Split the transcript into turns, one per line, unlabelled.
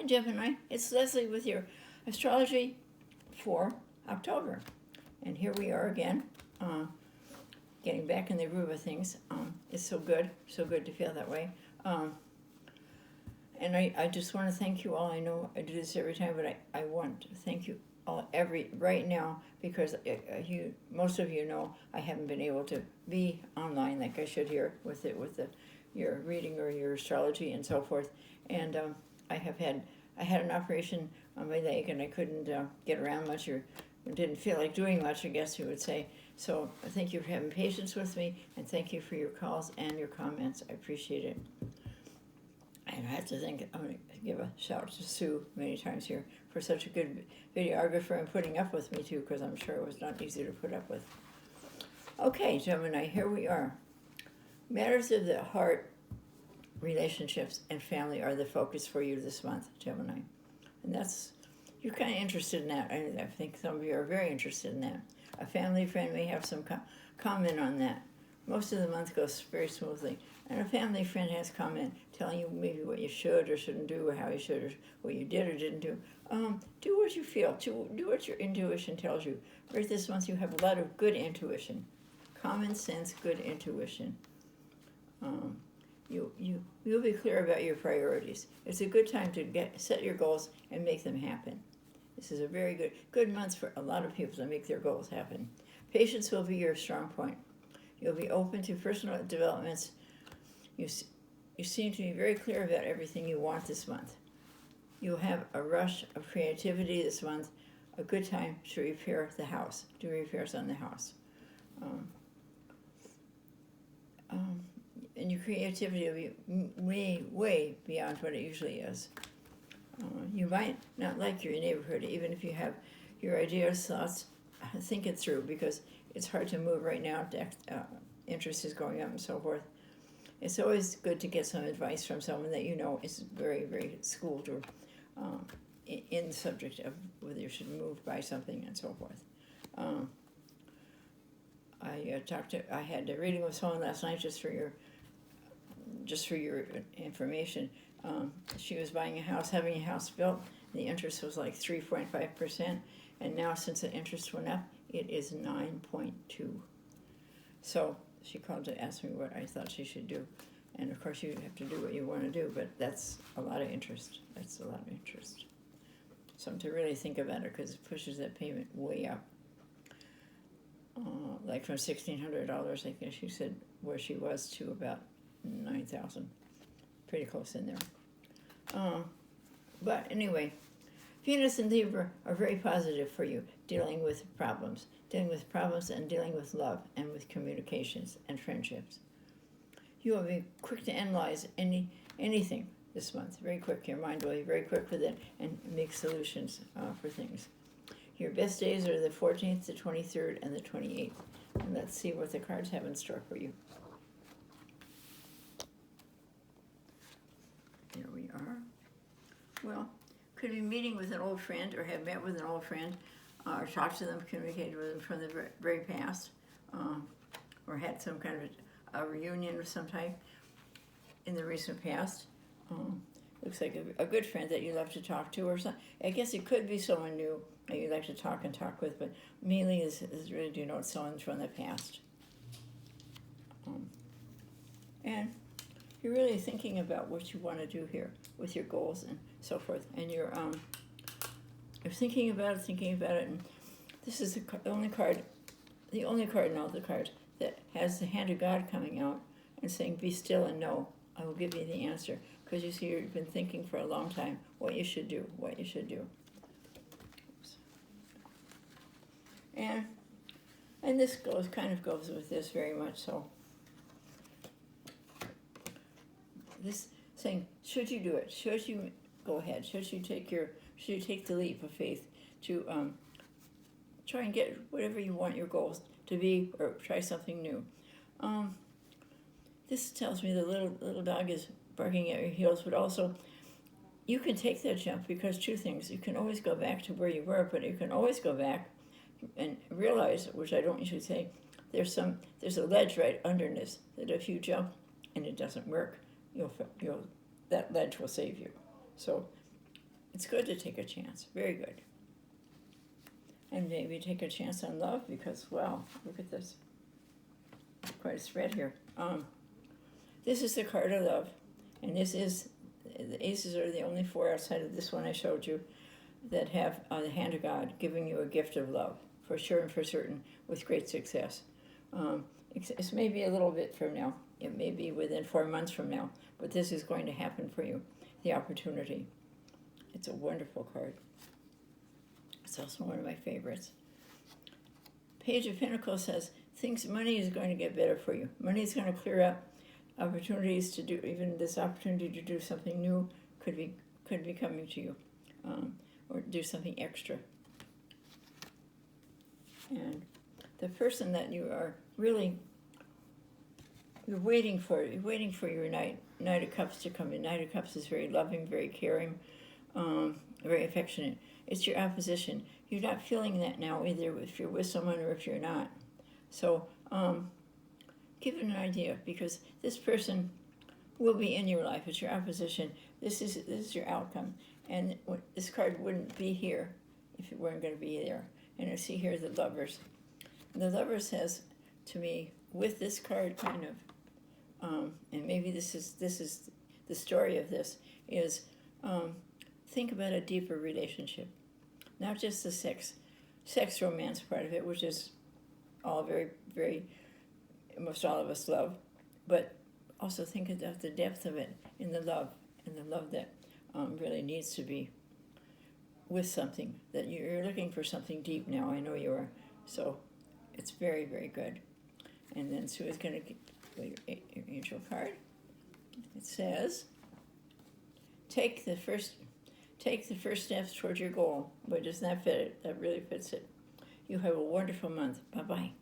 Hi, Gemini. It's Leslie with your astrology for October. And here we are again, getting back in the groove of things. It's so good to feel that way. And I just want to thank you all. I know I do this every time, but I want to thank you all right now, because most of you know I haven't been able to be online like I should here with your reading or your astrology and so forth. And I had an operation on my leg, and I couldn't get around much, or didn't feel like doing much, I guess you would say. So thank you for having patience with me, and thank you for your calls and your comments. I appreciate it. And I have to I'm going to give a shout out to Sue many times here for such a good videographer and putting up with me too, because I'm sure it was not easy to put up with. Okay, Gemini, here we are. Matters of the heart, relationships, and family are the focus for you this month, Gemini. And you're kind of interested in that. I think some of you are very interested in that. A family friend may have some comment on that. Most of the month goes very smoothly. And a family friend has comment telling you maybe what you should or shouldn't do, or how you should, or what you did or didn't do. Do what you feel. Do what your intuition tells you. Right this month you have a lot of good intuition. Common sense, good intuition. You'll be clear about your priorities. It's a good time to set your goals and make them happen. This is a very good month for a lot of people to make their goals happen. Patience will be your strong point. You'll be open to personal developments. You seem to be very clear about everything you want this month. You'll have a rush of creativity this month, a good time to repair the house, do repairs on the house. And your creativity will be way beyond what it usually is. You might not like your neighborhood, even if you have your ideas, thoughts. Think it through, because it's hard to move right now. Interest is going up and so forth. It's always good to get some advice from someone that you know is very, very schooled or in the subject of whether you should move, buy something, and so forth. I had a reading with someone last night just for your information. She was buying a house, having a house built. The interest was like 3.5%, and now since the interest went up, it is 9.2. So she called to ask me what I thought she should do, and of course you have to do what you want to do, but that's a lot of interest. Something to really think about it, because it pushes that payment way up. Like from $1,600, I think she said, where she was, to about $9,000, pretty close in there. But anyway, Venus and Libra are very positive for you, dealing with problems and dealing with love and with communications and friendships. You will be quick to analyze anything this month, very quick. Your mind will be very quick with it and make solutions for things. Your best days are the 14th, the 23rd, and the 28th. And let's see what the cards have in store for you. There we are. Well, could be meeting with an old friend, or have met with an old friend, or talked to them, communicated with them from the very past, or had some kind of a reunion of some type in the recent past. Looks like a good friend that you love to talk to, or something. I guess it could be someone new that you like to talk with, but mainly is really denotes someone from the past. And you're really thinking about what you want to do here with your goals and so forth, and you're thinking about it, and this is the only card in all the cards that has the hand of God coming out and saying, be still and know, I will give you the answer. Because you see, you've been thinking for a long time what you should do. Oops. And this kind of goes with this very much so. This saying, should you do it? Should you go ahead? Should you take the leap of faith to try and get whatever you want your goals to be, or try something new? This tells me the little dog is barking at your heels, but also you can take that jump, because two things. You can always go back to where you were, but you can always go back and realize, which I don't usually say, there's a ledge right under this, that if you jump and it doesn't work, that ledge will save you. So it's good to take a chance. Very good. And maybe take a chance on love because, wow, look at this. Quite a spread here. This is the card of love. And this is, the aces are the only four outside of this one I showed you that have the hand of God giving you a gift of love, for sure and for certain, with great success. It's maybe a little bit from now. It may be within 4 months from now, but this is going to happen for you, the opportunity. It's a wonderful card. It's also one of my favorites. Page of Pentacles says, money is going to get better for you. Money is going to clear up. Opportunities to do, even this opportunity to do something new could be coming to you, or do something extra. And the person that you are really, you're waiting for your Knight of Cups to come in. Knight of Cups is very loving, very caring, very affectionate. It's your opposition. You're not feeling that now either if you're with someone or if you're not. So give it an idea, because this person will be in your life. It's your opposition. This is your outcome. And this card wouldn't be here if it weren't going to be there. And I see here the Lovers. The Lover says to me, with this card kind of, and maybe this is the story of this, is think about a deeper relationship. Not just the sex romance part of it, which is all very, very, most all of us love, but also think about the depth of it in the love that really needs to be with something, that you're looking for something deep now. I know you are. So it's very, very good. And then Sue is going to get your angel card. It says, take the first steps towards your goal. But does not fit it. That really fits it. You have a wonderful month. Bye-bye.